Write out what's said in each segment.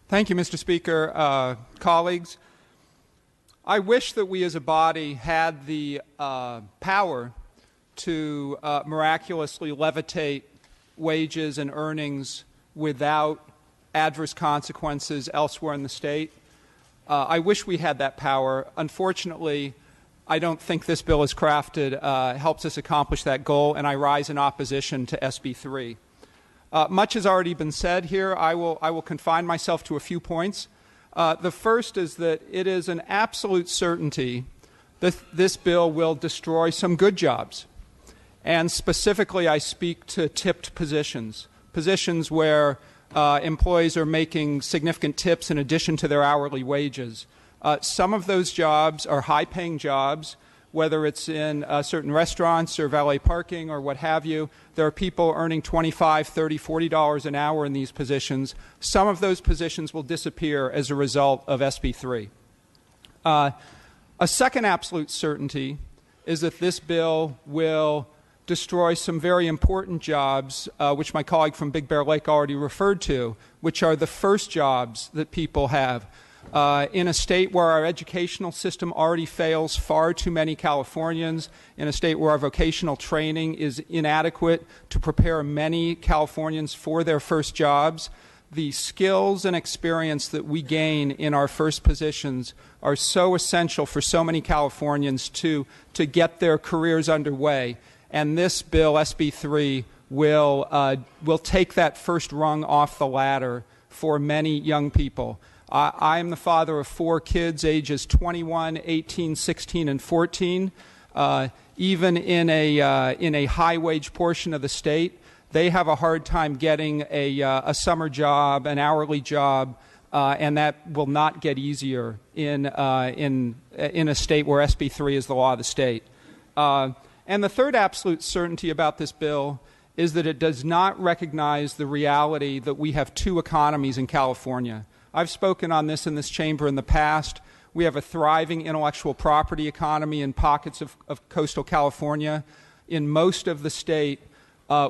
Thank you, Mr. Speaker. Colleagues, I wish that we as a body had the power to miraculously levitate wages and earnings without adverse consequences elsewhere in the state. I wish we had that power. Unfortunately, I don't think this bill as crafted helps us accomplish that goal, and I rise in opposition to SB 3. Much has already been said here. I will confine myself to a few points. The first is that it is an absolute certainty that this bill will destroy some good jobs. And specifically, I speak to tipped positions, positions where employees are making significant tips in addition to their hourly wages. Some of those jobs are high-paying jobs, whether it's in certain restaurants or valet parking or what have you. There are people earning $25, $30, $40 an hour in these positions. Some of those positions will disappear as a result of SB 3. A second absolute certainty is that this bill will destroy some very important jobs, which my colleague from Big Bear Lake already referred to, which are the first jobs that people have. In a state where our educational system already fails far too many Californians, in a state where our vocational training is inadequate to prepare many Californians for their first jobs, the skills and experience that we gain in our first positions are so essential for so many Californians to get their careers underway. And this bill, SB 3, will take that first rung off the ladder for many young people. I am the father of 4 kids, ages 21, 18, 16, and 14. Even in a high-wage portion of the state, they have a hard time getting a summer job, an hourly job, and that will not get easier in a state where SB 3 is the law of the state. And the third absolute certainty about this bill is that it does not recognize the reality that we have 2 economies in California. I've spoken on this in this chamber in the past. We have a thriving intellectual property economy in pockets of coastal California. In most of the state,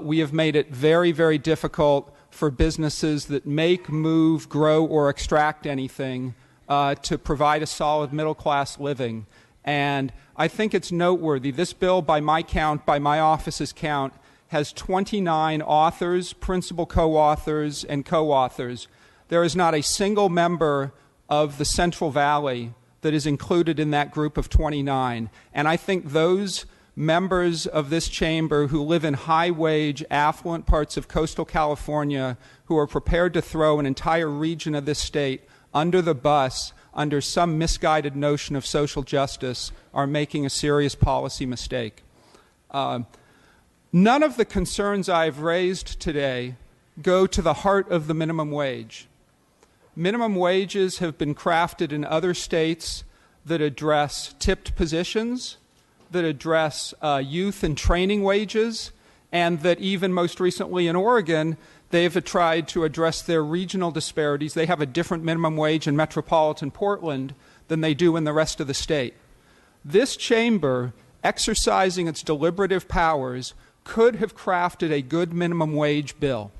we have made it very, very difficult for businesses that make, move, grow, or extract anything to provide a solid middle-class living. And I think it's noteworthy. This bill, by my count, by my office's count, has 29 authors, principal co-authors, and co-authors. There is not a single member of the Central Valley that is included in that group of 29. And I think those members of this chamber who live in high-wage, affluent parts of coastal California who are prepared to throw an entire region of this state under the bus under some misguided notion of social justice are making a serious policy mistake. None of the concerns I've raised today go to the heart of the minimum wage. Minimum wages have been crafted in other states that address tipped positions, that address youth and training wages, and that even most recently in Oregon, they've tried to address their regional disparities. They have a different minimum wage in metropolitan Portland than they do in the rest of the state. This chamber, exercising its deliberative powers, could have crafted a good minimum wage bill.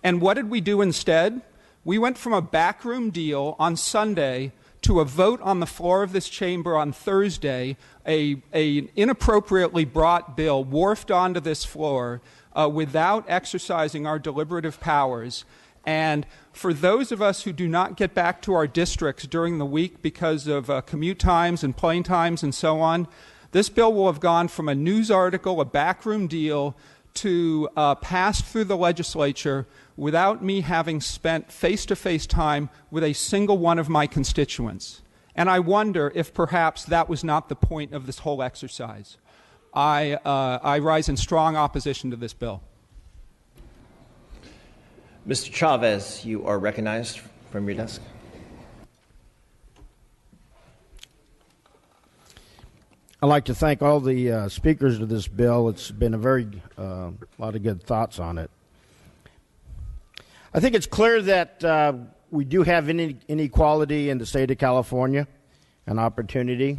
And what did we do instead? We went from a backroom deal on Sunday to a vote on the floor of this chamber on Thursday, an inappropriately brought bill wharfed onto this floor without exercising our deliberative powers. And for those of us who do not get back to our districts during the week because of commute times and plane times and so on, this bill will have gone from a news article, a backroom deal, to pass through the legislature without me having spent face-to-face time with a single one of my constituents. And I wonder if perhaps that was not the point of this whole exercise. I rise in strong opposition to this bill. Mr. Chavez, you are recognized from your desk. I'd like to thank all the speakers of this bill. It's been a very lot of good thoughts on it. I think it's clear that we do have inequality in the state of California, an opportunity.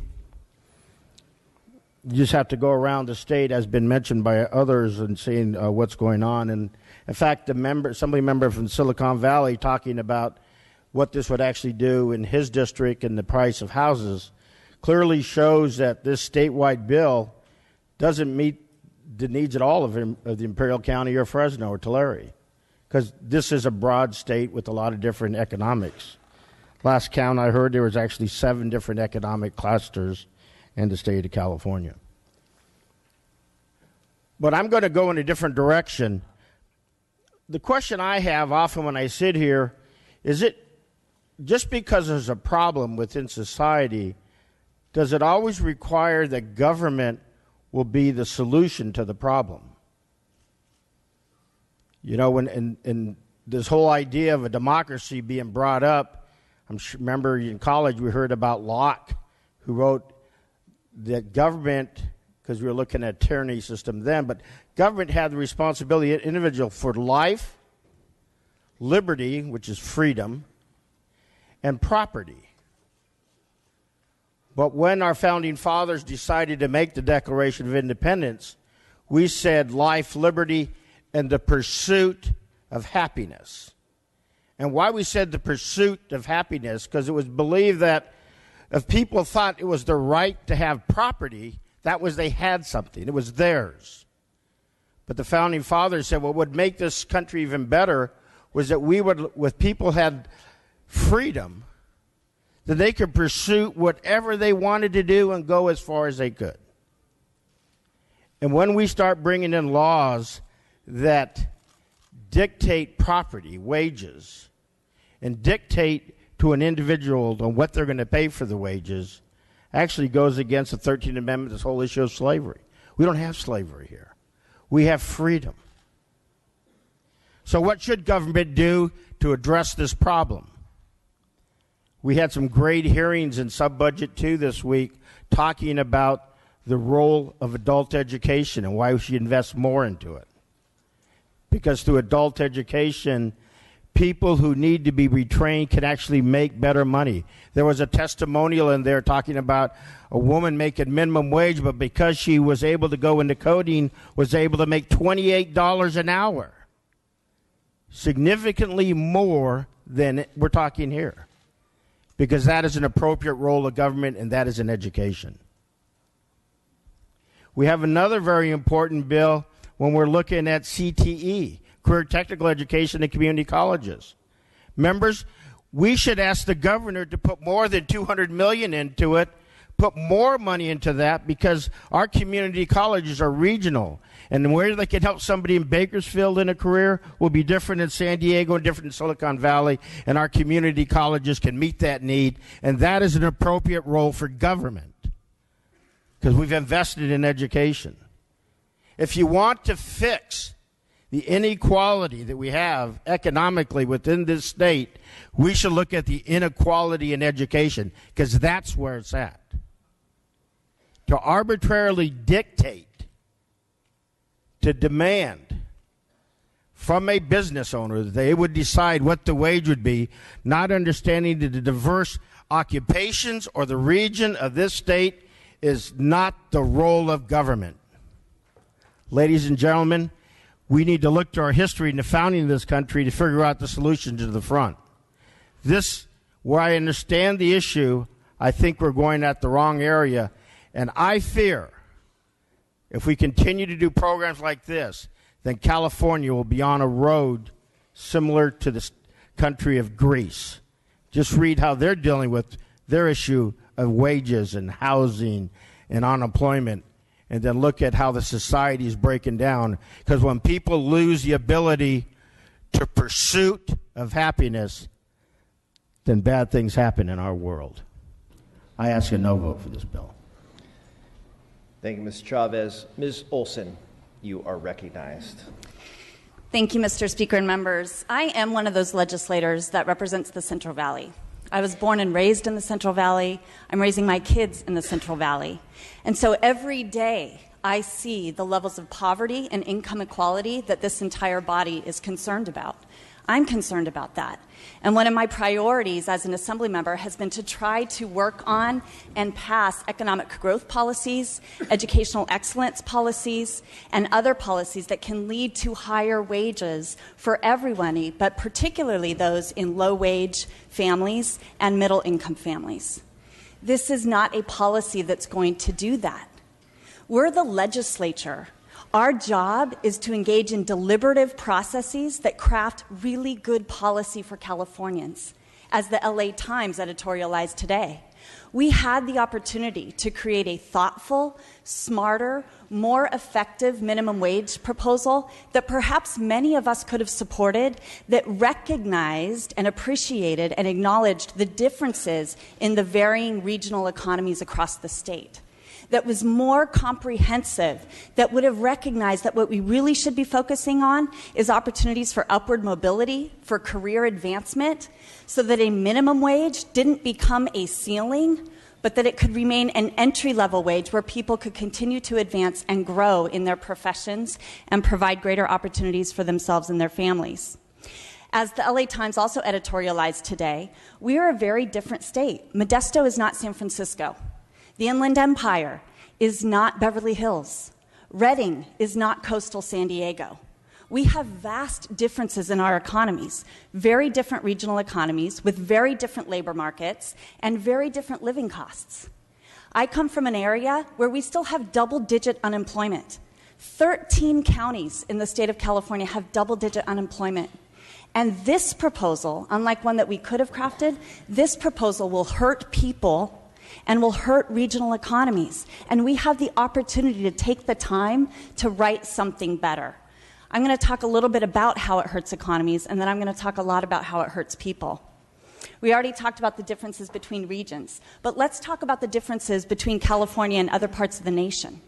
You just have to go around the state, as been mentioned by others, and seeing what's going on. And in fact, the assembly member from Silicon Valley talking about what this would actually do in his district and the price of houses, clearly shows that this statewide bill doesn't meet the needs at all of the Imperial County or Fresno or Tulare, because this is a broad state with a lot of different economics. Last count I heard, there was actually 7 different economic clusters in the state of California. But I'm going to go in a different direction. The question I have often when I sit here is, it just because there's a problem within society, does it always require that government will be the solution to the problem? You know, when this whole idea of a democracy being brought up, remember in college we heard about Locke, who wrote that government, because we were looking at a tyranny system then, but government had the responsibility of individual for life, liberty, which is freedom, and property. But when our founding fathers decided to make the Declaration of Independence, we said life, liberty, and the pursuit of happiness. And why we said the pursuit of happiness, because it was believed that if people thought it was their right to have property, that was they had something. It was theirs. But the founding fathers said what would make this country even better was that we would, with people had freedom, that they could pursue whatever they wanted to do and go as far as they could. And when we start bringing in laws that dictate property, wages, and dictate to an individual on what they're going to pay for the wages, actually goes against the 13th Amendment, this whole issue of slavery. We don't have slavery here. We have freedom. So what should government do to address this problem? We had some great hearings in Sub-Budget 2 this week talking about the role of adult education and why we should invest more into it. Because through adult education, people who need to be retrained can actually make better money. There was a testimonial in there talking about a woman making minimum wage, but because she was able to go into coding, was able to make $28 an hour. Significantly more than we're talking here. Because that is an appropriate role of government, and that is in education. We have another very important bill when we're looking at CTE, Career Technical Education in community colleges. Members, we should ask the governor to put more than $200 million into it, put more money into that, because our community colleges are regional. And where they can help somebody in Bakersfield in a career will be different in San Diego and different in Silicon Valley, and our community colleges can meet that need, and that is an appropriate role for government, because we've invested in education. If you want to fix the inequality that we have economically within this state, we should look at the inequality in education, because that's where it's at. To arbitrarily dictate, to demand from a business owner that they would decide what the wage would be, not understanding that the diverse occupations or the region of this state is not the role of government. Ladies and gentlemen, we need to look to our history and the founding of this country to figure out the solution to the front. This, where I understand the issue, I think we're going at the wrong area, and I fear if we continue to do programs like this, then California will be on a road similar to the country of Greece. Just read how they're dealing with their issue of wages and housing and unemployment, and then look at how the society is breaking down. Because when people lose the ability to pursuit of happiness, then bad things happen in our world. I ask a no vote for this bill. Thank you, Mr. Chavez. Ms. Olson, you are recognized. Thank you, Mr. Speaker and members. I am one of those legislators that represents the Central Valley. I was born and raised in the Central Valley. I'm raising my kids in the Central Valley. And so every day I see the levels of poverty and income equality that this entire body is concerned about. I'm concerned about that. And one of my priorities as an assembly member has been to try to work on and pass economic growth policies, educational excellence policies, and other policies that can lead to higher wages for everyone, but particularly those in low-wage families and middle-income families. This is not a policy that's going to do that. We're the legislature. Our job is to engage in deliberative processes that craft really good policy for Californians. As the LA Times editorialized today, we had the opportunity to create a thoughtful, smarter, more effective minimum wage proposal that perhaps many of us could have supported, that recognized and appreciated and acknowledged the differences in the varying regional economies across the state, that was more comprehensive, that would have recognized that what we really should be focusing on is opportunities for upward mobility, for career advancement, so that a minimum wage didn't become a ceiling, but that it could remain an entry-level wage where people could continue to advance and grow in their professions and provide greater opportunities for themselves and their families. As the LA Times also editorialized today, we are a very different state. Modesto is not San Francisco. The Inland Empire is not Beverly Hills. Redding is not coastal San Diego. We have vast differences in our economies, very different regional economies with very different labor markets and very different living costs. I come from an area where we still have double-digit unemployment. 13 counties in the state of California have double-digit unemployment. And this proposal, unlike one that we could have crafted, this proposal will hurt people and will hurt regional economies. And we have the opportunity to take the time to write something better. I'm going to talk a little bit about how it hurts economies, and then I'm going to talk a lot about how it hurts people. We already talked about the differences between regions, but let's talk about the differences between California and other parts of the nation.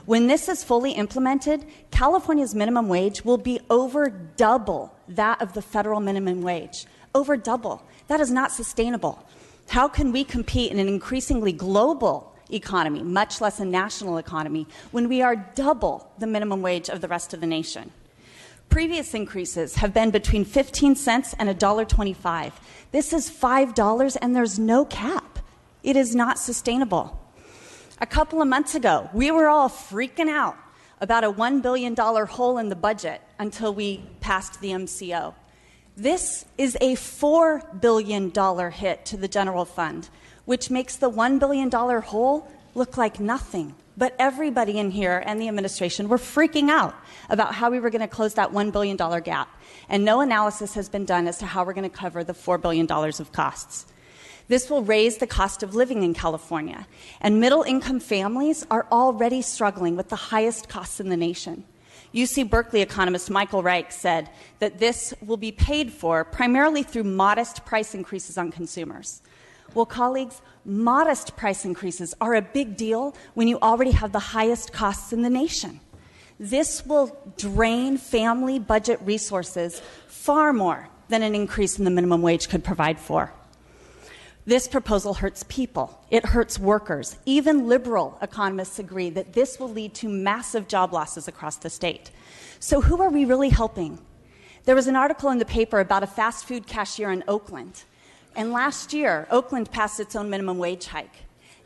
When this is fully implemented, California's minimum wage will be over double that of the federal minimum wage. Over double. That is not sustainable. How can we compete in an increasingly global economy, much less a national economy, when we are double the minimum wage of the rest of the nation? Previous increases have been between 15 cents and $1.25. This is $5 and there's no cap. It is not sustainable. A couple of months ago, we were all freaking out about a $1 billion hole in the budget until we passed the MCO. This is a $4 billion hit to the general fund, which makes the $1 billion hole look like nothing. But everybody in here and the administration were freaking out about how we were going to close that $1 billion gap. And no analysis has been done as to how we're going to cover the $4 billion of costs. This will raise the cost of living in California. And middle-income families are already struggling with the highest costs in the nation. UC Berkeley economist Michael Reich said that this will be paid for primarily through modest price increases on consumers. Well, colleagues, modest price increases are a big deal when you already have the highest costs in the nation. This will drain family budget resources far more than an increase in the minimum wage could provide for. This proposal hurts people. It hurts workers. Even liberal economists agree that this will lead to massive job losses across the state. So who are we really helping? There was an article in the paper about a fast food cashier in Oakland. And last year, Oakland passed its own minimum wage hike.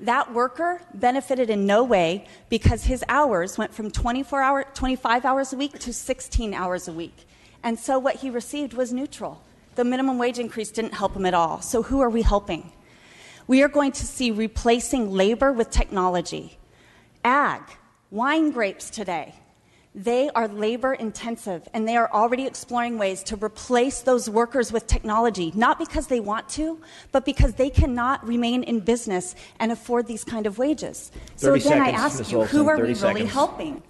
That worker benefited in no way because his hours went from 25 hours a week to 16 hours a week. And so what he received was neutral. The minimum wage increase didn't help him at all. So who are we helping? We are going to see replacing labor with technology. Ag, wine grapes today, they are labor intensive, and they are already exploring ways to replace those workers with technology, not because they want to, but because they cannot remain in business and afford these kind of wages. So again, I ask you, who are we really helping?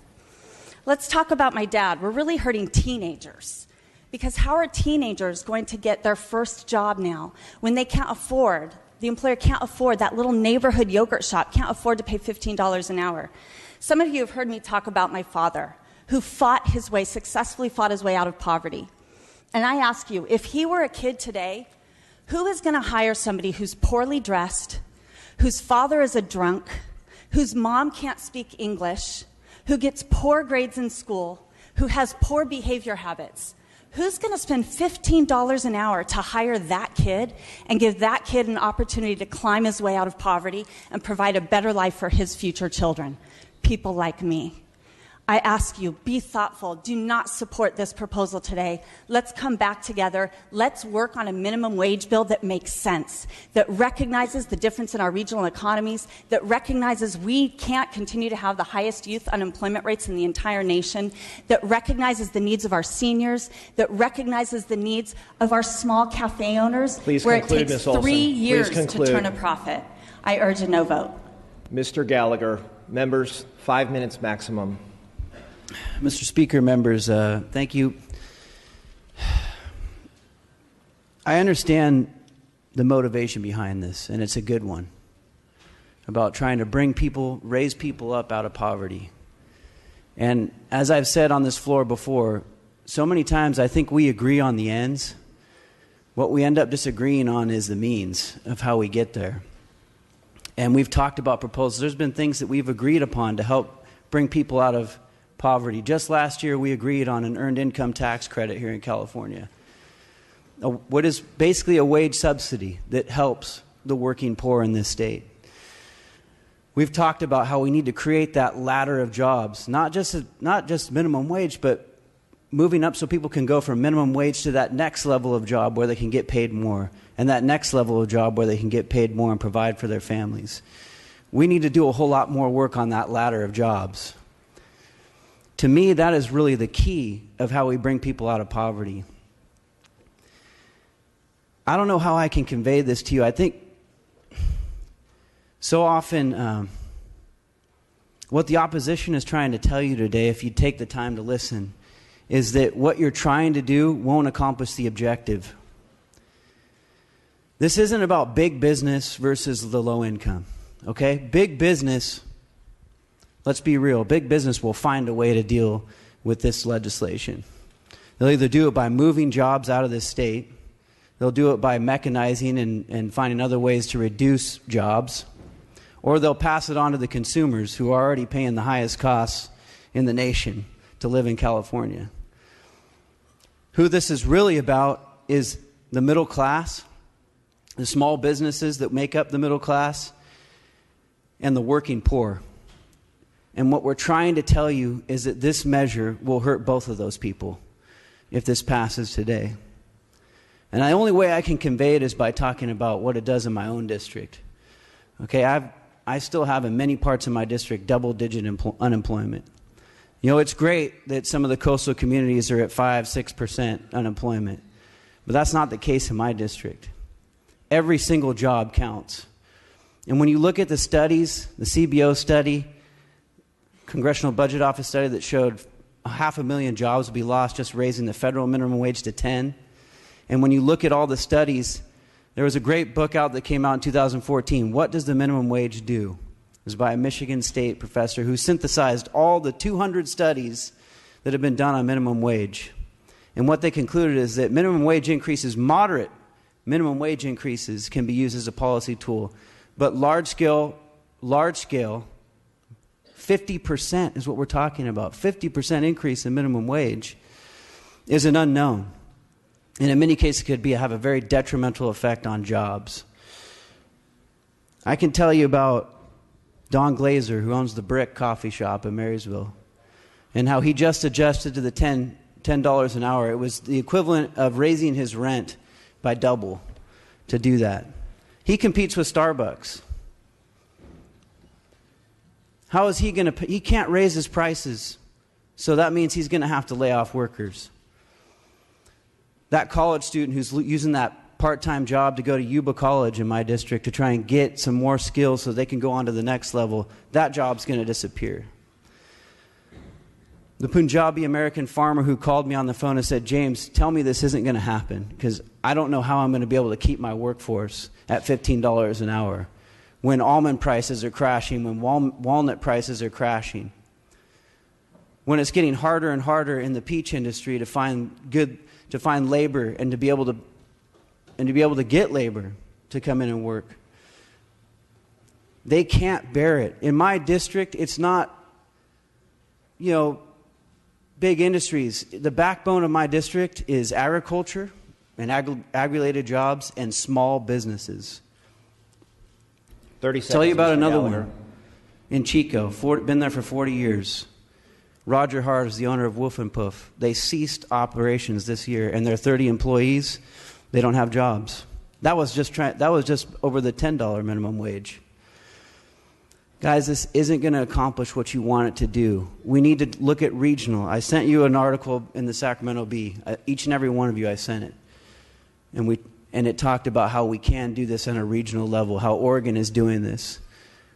Let's talk about my dad. We're really hurting teenagers. Because how are teenagers going to get their first job now when they can't afford, the employer can't afford, that little neighborhood yogurt shop can't afford to pay $15 an hour? Some of you have heard me talk about my father, who successfully fought his way out of poverty. And I ask you, if he were a kid today, who is going to hire somebody who's poorly dressed, whose father is a drunk, whose mom can't speak English, who gets poor grades in school, who has poor behavior habits? Who's going to spend $15 an hour to hire that kid and give that kid an opportunity to climb his way out of poverty and provide a better life for his future children? People like me. I ask you, be thoughtful. Do not support this proposal today. Let's come back together. Let's work on a minimum wage bill that makes sense, that recognizes the difference in our regional economies, that recognizes we can't continue to have the highest youth unemployment rates in the entire nation, that recognizes the needs of our seniors, that recognizes the needs of our small cafe owners, where it takes 3 years to turn a profit. I urge a no vote. Mr. Gallagher, members, 5 minutes maximum. Mr. Speaker, members, thank you. I understand the motivation behind this, and it's a good one, about trying to raise people up out of poverty. And as I've said on this floor before, so many times I think we agree on the ends. What we end up disagreeing on is the means of how we get there. And we've talked about proposals. There's been things that we've agreed upon to help bring people out of poverty. Just last year, we agreed on an earned income tax credit here in California, what is basically a wage subsidy that helps the working poor in this state. We've talked about how we need to create that ladder of jobs, not just minimum wage, but moving up so people can go from minimum wage to that next level of job where they can get paid more, and that next level of job where they can get paid more and provide for their families. We need to do a whole lot more work on that ladder of jobs. To me, that is really the key of how we bring people out of poverty. I don't know how I can convey this to you. I think so often what the opposition is trying to tell you today, if you take the time to listen, is that what you're trying to do won't accomplish the objective. This isn't about big business versus the low income, okay? Big business, let's be real, big business will find a way to deal with this legislation. They'll either do it by moving jobs out of this state, they'll do it by mechanizing and finding other ways to reduce jobs, or they'll pass it on to the consumers who are already paying the highest costs in the nation to live in California. Who this is really about is the middle class, the small businesses that make up the middle class, and the working poor. And what we're trying to tell you is that this measure will hurt both of those people if this passes today. And the only way I can convey it is by talking about what it does in my own district. Okay, I still have in many parts of my district double-digit unemployment. You know, it's great that some of the coastal communities are at 5-6% unemployment, but that's not the case in my district. Every single job counts. And when you look at the studies, the CBO study, Congressional Budget Office study that showed 500,000 jobs would be lost just raising the federal minimum wage to 10. And when you look at all the studies, there was a great book out that came out in 2014, What Does the Minimum Wage Do? It was by a Michigan State professor who synthesized all the 200 studies that have been done on minimum wage. And what they concluded is that minimum wage increases, moderate minimum wage increases, can be used as a policy tool. But large scale, 50% is what we're talking about. 50% increase in minimum wage is an unknown. And in many cases could have a very detrimental effect on jobs. I can tell you about Don Glazer, who owns the Brick Coffee Shop in Marysville, and how he just adjusted to the $10 an hour. It was the equivalent of raising his rent by double to do that. He competes with Starbucks. How is he going to? He can't raise his prices, so that means he's going to have to lay off workers. That college student who's using that part-time job to go to Yuba College in my district to try and get some more skills so they can go on to the next level, that job's going to disappear. The Punjabi American farmer who called me on the phone and said, James, tell me this isn't going to happen because I don't know how I'm going to be able to keep my workforce at $15 an hour when almond prices are crashing, when walnut prices are crashing, when it's getting harder and harder in the peach industry to find labor and to be able to get labor to come in and work. They can't bear it. In my district, it's not, big industries. The backbone of my district is agriculture and ag-related jobs and small businesses. 30 seconds. Tell you about Mr. another Gallagher. one in Chico. Been there for 40 years. Roger Hart is the owner of Wolf and Poof. They ceased operations this year, and their 30 employees, they don't have jobs. That was just over the $10 minimum wage. Guys, this isn't going to accomplish what you want it to do. We need to look at regional. I sent you an article in the Sacramento Bee. Each and every one of you, I sent it. And it talked about how we can do this on a regional level, how Oregon is doing this.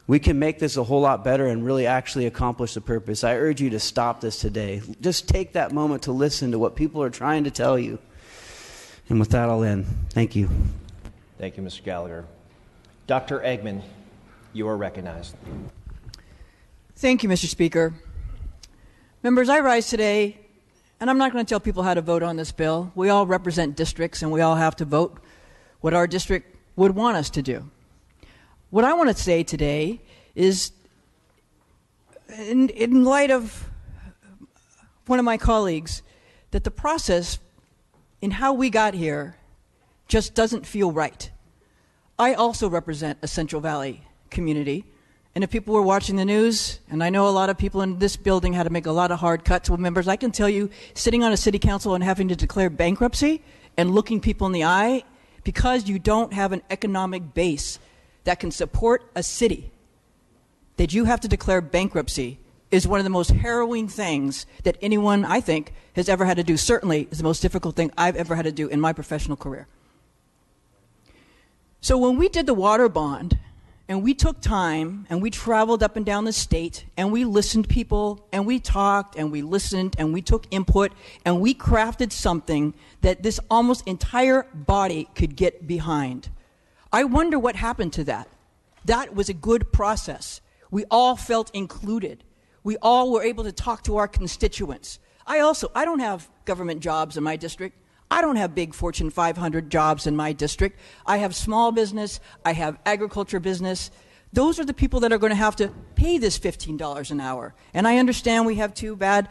We can make this a whole lot better and really actually accomplish the purpose. I urge you to stop this today. Just take that moment to listen to what people are trying to tell you. And with that, I'll end. Thank you. Thank you, Mr. Gallagher. Dr. Eggman, you are recognized. Thank you, Mr. Speaker. Members, I rise today, and I'm not going to tell people how to vote on this bill. We all represent districts, and we all have to vote what our district would want us to do. What I want to say today is, in light of one of my colleagues, that the process in how we got here just doesn't feel right. I also represent a Central Valley community, and if people were watching the news, and I know a lot of people in this building had to make a lot of hard cuts with members, I can tell you, sitting on a city council and having to declare bankruptcy and looking people in the eye, because you don't have an economic base that can support a city, that you have to declare bankruptcy is one of the most harrowing things that anyone, I think, has ever had to do. Certainly is the most difficult thing I've ever had to do in my professional career. So when we did the water bond, and we took time, and we traveled up and down the state, and we listened to people, and we talked, and we listened, and we took input, and we crafted something that this almost entire body could get behind. I wonder what happened to that. That was a good process. We all felt included. We all were able to talk to our constituents. I don't have government jobs in my district. I don't have big Fortune 500 jobs in my district. I have small business. I have agriculture business. Those are the people that are going to have to pay this $15 an hour. And I understand we have two bad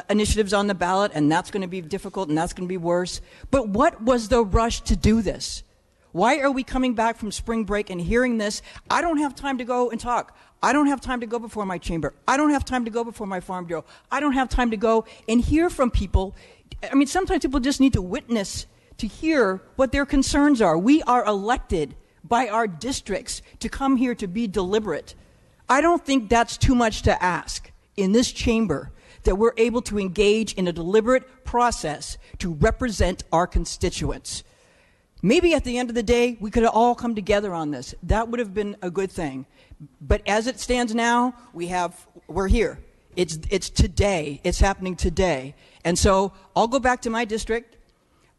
initiatives on the ballot, and that's going to be difficult, and that's going to be worse. But what was the rush to do this? Why are we coming back from spring break and hearing this? I don't have time to go and talk. I don't have time to go before my chamber. I don't have time to go before my farm bureau. I don't have time to go and hear from people. I mean, sometimes people just need to witness to hear what their concerns are. We are elected by our districts to come here to be deliberate. I don't think that's too much to ask in this chamber, that we're able to engage in a deliberate process to represent our constituents. Maybe at the end of the day, we could have all come together on this. That would have been a good thing. But as it stands now, we're here. It's today. It's happening today. And so I'll go back to my district.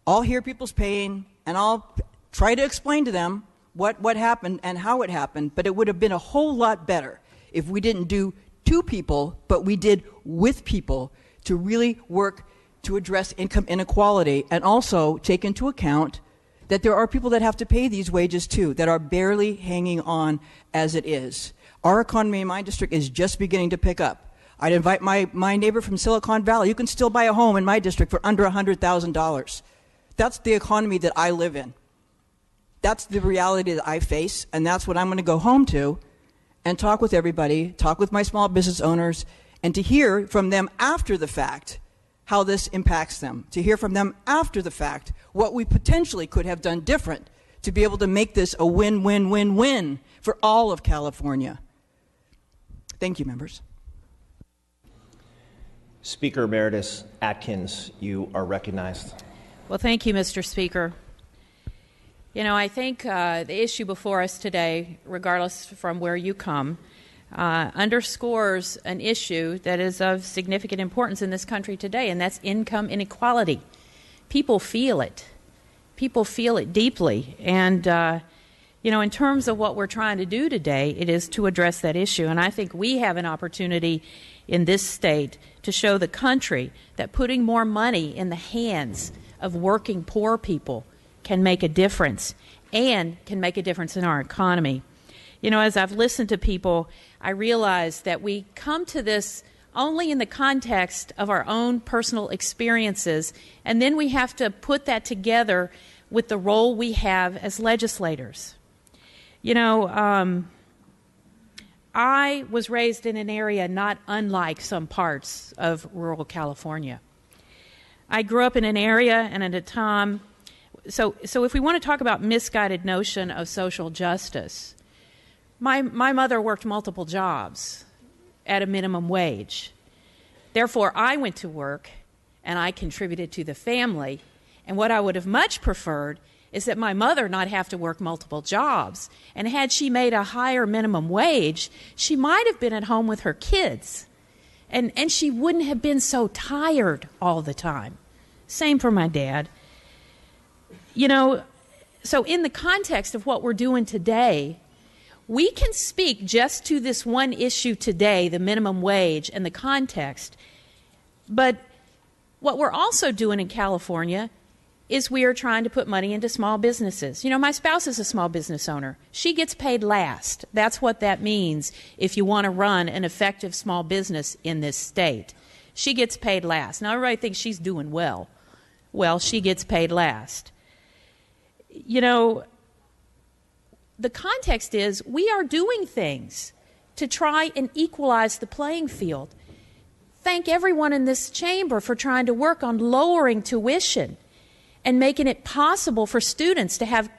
I'll hear people's pain, and I'll try to explain to them what happened and how it happened. But it would have been a whole lot better if we didn't do to people, but we did with people to really work to address income inequality and also take into account that there are people that have to pay these wages too, that are barely hanging on as it is. Our economy in my district is just beginning to pick up. I'd invite my neighbor from Silicon Valley. You can still buy a home in my district for under $100,000. That's the economy that I live in. That's the reality that I face, and that's what I'm going to go home to and talk with everybody, talk with my small business owners, and to hear from them after the fact how this impacts them, to hear from them after the fact what we potentially could have done different to be able to make this a win-win-win-win for all of California. Thank you, members. Speaker Emeritus Atkins, you are recognized. Well, thank you, Mr. Speaker. You know, I think the issue before us today, regardless from where you come, underscores an issue that is of significant importance in this country today, and that's income inequality. People feel it. People feel it deeply. And, you know, in terms of what we're trying to do today, it is to address that issue. And I think we have an opportunity in this state to show the country that putting more money in the hands of working poor people can make a difference and can make a difference in our economy. You know, as I've listened to people, I realize that we come to this only in the context of our own personal experiences, and then we have to put that together with the role we have as legislators. You know, I was raised in an area not unlike some parts of rural California. I grew up in an area and at a time, so if we want to talk about misguided notion of social justice, my mother worked multiple jobs at a minimum wage. Therefore, I went to work and I contributed to the family. And what I would have much preferred is that my mother not have to work multiple jobs. And had she made a higher minimum wage, she might have been at home with her kids. And she wouldn't have been so tired all the time. Same for my dad. You know, so in the context of what we're doing today, we can speak just to this one issue today, the minimum wage and the context. But what we're also doing in California is we are trying to put money into small businesses. You know, my spouse is a small business owner. She gets paid last. That's what that means if you want to run an effective small business in this state. She gets paid last. Now, everybody thinks she's doing well. Well, she gets paid last. You know, the context is we are doing things to try and equalize the playing field. Thank everyone in this chamber for trying to work on lowering tuition and making it possible for students to have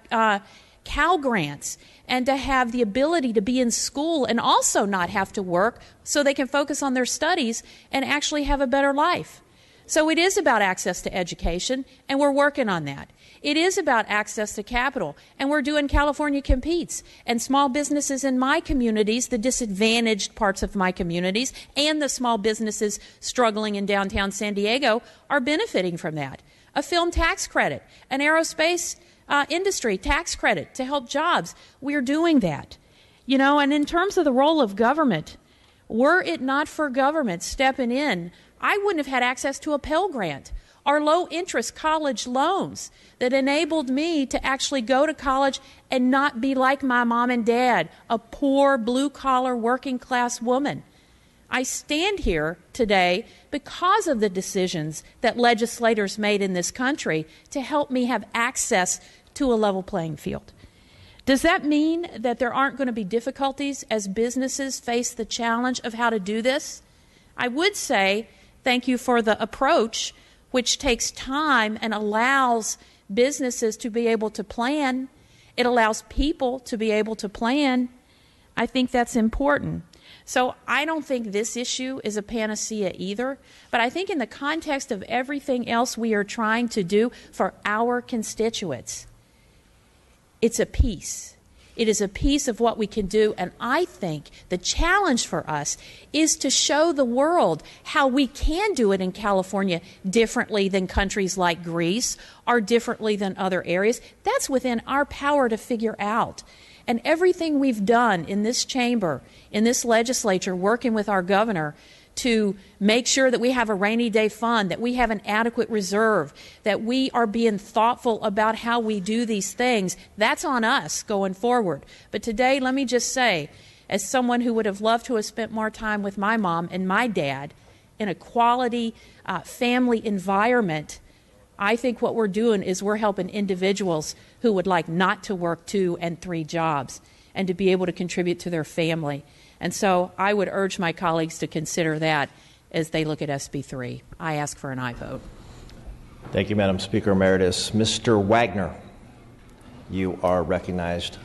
Cal Grants and to have the ability to be in school and also not have to work so they can focus on their studies and actually have a better life. So it is about access to education, and we're working on that. It is about access to capital, and we're doing California Competes. And small businesses in my communities, the disadvantaged parts of my communities, and the small businesses struggling in downtown San Diego are benefiting from that. A film tax credit, an aerospace industry tax credit to help jobs. We're doing that. You know, and in terms of the role of government, were it not for government stepping in, I wouldn't have had access to a Pell Grant or low-interest college loans that enabled me to actually go to college and not be like my mom and dad, a poor, blue-collar, working-class woman. I stand here today because of the decisions that legislators made in this country to help me have access to a level playing field. Does that mean that there aren't going to be difficulties as businesses face the challenge of how to do this? I would say thank you for the approach, which takes time and allows businesses to be able to plan. It allows people to be able to plan. I think that's important. So I don't think this issue is a panacea either, but I think in the context of everything else we are trying to do for our constituents, it's a piece. It is a piece of what we can do, and I think the challenge for us is to show the world how we can do it in California differently than countries like Greece or differently than other areas. That's within our power to figure out. And everything we've done in this chamber, in this legislature, working with our governor to make sure that we have a rainy day fund, that we have an adequate reserve, that we are being thoughtful about how we do these things, that's on us going forward. But today, let me just say, as someone who would have loved to have spent more time with my mom and my dad in a quality family environment, I think what we're doing is we're helping individuals who would like not to work 2 and 3 jobs and to be able to contribute to their family. And so I would urge my colleagues to consider that as they look at SB 3. I ask for an aye vote. Thank you, Madam Speaker Emeritus. Mr. Wagner, you are recognized